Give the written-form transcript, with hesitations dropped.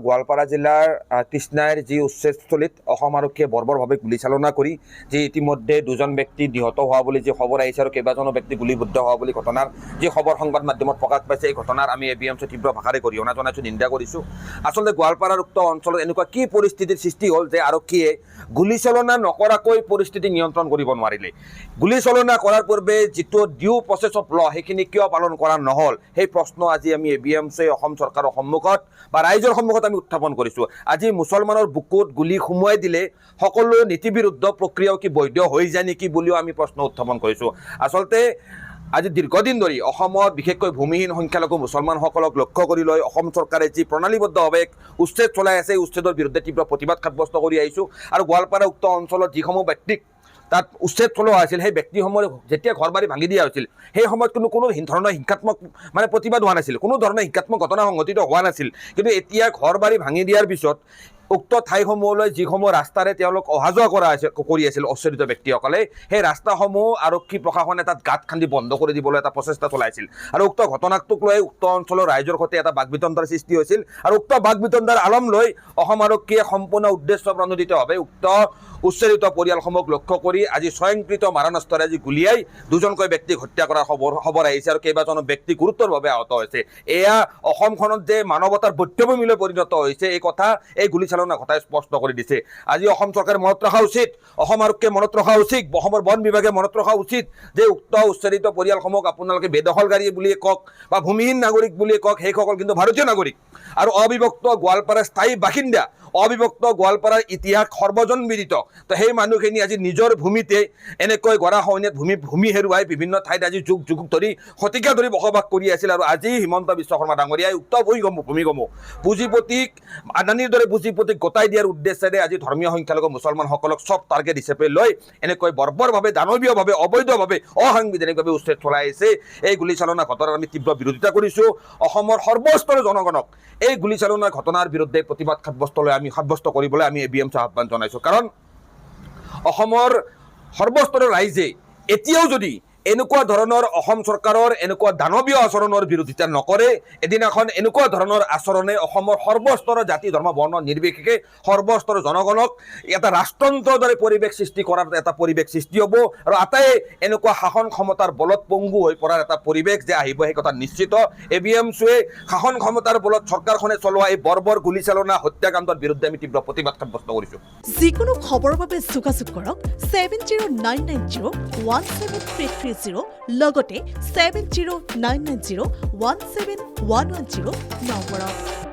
গোৱালপাৰা জিলাৰ কৃষ্ণাইৰ যি উচ্ছেদস্থলীত অসম আৰক্ষীয়ে বৰ্বৰভাৱে গুলীচালনা কৰি যি ইতিমধ্যে দুজন ব্যক্তি নিহত হোৱা বুলি যি খবৰ আহিছে আৰু কেইবাজনো ব্যক্তি গুলীবিদ্ধ হোৱা বুলি ঘটনাৰ যি খবৰ সংবাদ মাধ্যমত প্ৰকাশ পাইছে, এই ঘটনাৰ আমি ABMC তীব্ৰ ভাষাৰে গৰিহণা জনাইছোঁ, নিন্দা কৰিছোঁ। আচলতে গোৱালপাৰাৰ উক্ত অঞ্চলত এনেকুৱা কি পৰিস্থিতিৰ সৃষ্টি হ'ল যে আৰক্ষীয়ে গুলীচালনা নকৰাকৈ পৰিস্থিতি নিয়ন্ত্ৰণ কৰিব নোৱাৰিলে। গুলীচালনা কৰাৰ পূৰ্বে যিটো ডিউ প্ৰচেছ অফ ল সেইখিনি কিয় পালন কৰা নহ'ল, সেই প্ৰশ্ন আজি আমি ABMC অসম চৰকাৰৰ সন্মুখত বা ৰাইজৰ সন্মুখত আমি উত্থাপন কৰিছোঁ। আজি মুছলমানৰ বুকুত গুলী সুমুৱাই দিলে সকলো নীতিবিৰুদ্ধ প্ৰক্ৰিয়াও কি বৈধ হৈ যায় নেকি বুলিও আমি প্ৰশ্ন উত্থাপন কৰিছোঁ। আচলতে আজি দীৰ্ঘদিন ধৰি অসমত বিশেষকৈ ভূমিহীন সংখ্যালঘু মুছলমানসকলক লক্ষ্য কৰি লৈ অসম চৰকাৰে যি প্ৰণালীবদ্ধভাৱে উচ্ছেদ চলাই আছে, এই উচ্ছেদৰ বিৰুদ্ধে তীব্ৰ প্ৰতিবাদ সাব্যস্ত কৰি আহিছোঁ। আৰু গোৱালপাৰা উক্ত অঞ্চলত যিসমূহ ব্যক্তিক তাত উচ্ছেদ চলোৱা হৈছিল, সেই ব্যক্তিসমূহে যেতিয়া ঘৰ বাৰী ভাঙি দিয়া হৈছিল, সেই সময়ত কোনো ধৰণৰ হিংসাত্মক প্ৰতিবাদ হোৱা নাছিল, কোনো ধৰণৰ হিংসাত্মক ঘটনা সংঘটিত হোৱা নাছিল। কিন্তু এতিয়া ঘৰ বাৰী ভাঙি দিয়াৰ পিছত উক্ত ঠাইসমূহলৈ যিসমূহ ৰাস্তাৰে তেওঁলোক অহা যোৱা কৰি আছিল উচ্ছেদিত ব্যক্তিসকলে, সেই ৰাস্তাসমূহ আৰক্ষী প্ৰশাসনে তাত গাঁত খান্দি বন্ধ কৰি দিবলৈ এটা প্ৰচেষ্টা চলাইছিল। আৰু উক্ত ঘটনাটোক লৈ উক্ত অঞ্চলৰ ৰাইজৰ সৈতে এটা বাকবিতণ্ডাৰ সৃষ্টি হৈছিল। আৰু উক্ত বাকবিতণ্ডাৰ আলম লৈ অসম আৰক্ষীয়ে সম্পূৰ্ণ উদ্দেশ্য প্ৰণোদিতভাৱে উক্ত উচ্ছেদিত পৰিয়ালসমূহক লক্ষ্য কৰি আজি স্বয়ংকৃত মাৰণাস্ত্ৰৰে আজি গুলীয়াই দুজনকৈ ব্যক্তিক হত্যা কৰাৰ খবৰ আহিছে আৰু কেইবাজনো ব্যক্তি গুৰুতৰভাৱে আহত হৈছে। এয়া অসমখনত যে মানৱতাৰ বধ্যভূমিলৈ পৰিণত হৈছে, এই কথা এই গুলীচালনা ঘটাই স্পষ্ট কৰি দিছে। আজি অসম চৰকাৰে মনত ৰখা উচিত, অসম আৰক্ষীয়ে মনত ৰখা উচিত, অসমৰ বন বিভাগে মনত ৰখা উচিত যে উক্ত উচ্ছেদিত পৰিয়ালসমূহক আপোনালোকে বেদখলকাৰী বুলিয়ে কওক বা ভূমিহীন নাগৰিক বুলিয়ে কওক, সেইসকল কিন্তু ভাৰতীয় নাগৰিক আৰু অবিভক্ত গোৱালপাৰাৰ স্থায়ী বাসিন্দা, অবিভক্ত গোৱালপাৰাৰ ইতিহাস সৰ্বজনবিদিত। তো সেই মানুহখিনি আজি নিজৰ ভূমিতে এনেকৈ গৰাখহনীয়াত ভূমি হেৰুৱাই বিভিন্ন ঠাইত আজি যুগ যুগ ধৰি শতিকা ধৰি বসবাস কৰি আছিল। আৰু আজি হিমন্ত বিশ্ব শৰ্মা ডাঙৰীয়াই উক্ত ভূমিসমূহ পুঁজিপতিক আদানীৰ দৰে পুঁজিপতিক গতাই দিয়াৰ উদ্দেশ্যেৰে আজি ধৰ্মীয় সংখ্যালঘু মুছলমানসকলক চব টাৰ্গেট হিচাপে লৈ এনেকৈ বৰ্বৰভাৱে, দানৱীয়ভাৱে, অবৈধভাৱে, অসাংবিধানিকভাৱে উচ্ছেদ চলাই আছে। এই গুলীচালনা ঘটনাৰ আমি তীব্ৰ বিৰোধিতা কৰিছোঁ। অসমৰ সৰ্বস্তৰৰ জনগণক এই গুলীচালনা ঘটনাৰ বিৰুদ্ধে প্ৰতিবাদ সাব্যস্ত কৰিবলৈ আমি ABMC আহ্বান জনাইছোঁ। কাৰণ অসমৰ সৰ্বস্তৰৰ ৰাইজে এতিয়াও যদি এনেকুৱা ধৰণৰ অসম চৰকাৰৰ এনেকুৱা দানৱীয় আচৰণৰ বিৰোধিতা নকৰে, এদিনাখন এনেকুৱা ধৰণৰ আচৰণে অসমৰ সৰ্বস্তৰৰ জাতি ধৰ্ম বৰ্ণ নিৰ্বিশেষে সৰ্বস্তৰৰ জনগণক এটা ৰাষ্ট্ৰন্ত্ৰৰ দৰে পৰিৱেশ সৃষ্টি কৰাৰ এটা পৰিৱেশ সৃষ্টি হ'ব। আৰু আটাইয়ে এনেকুৱা শাসন ক্ষমতাৰ বলত পংগু হৈ পৰাৰ এটা পৰিৱেশ যে আহিব, সেই কথা নিশ্চিত। ABMCয়ে শাসন ক্ষমতাৰ বলত চৰকাৰখনে চলোৱা এই বৰ্বৰ গুলীচালনা হত্যাকাণ্ডৰ বিৰুদ্ধে আমি তীব্ৰ প্ৰতিবাদ সাব্যস্ত কৰিছোঁ। যিকোনো খবৰৰ বাবে যোগাযোগ কৰক 7099017330 লগতে 7099017110 নম্বৰত।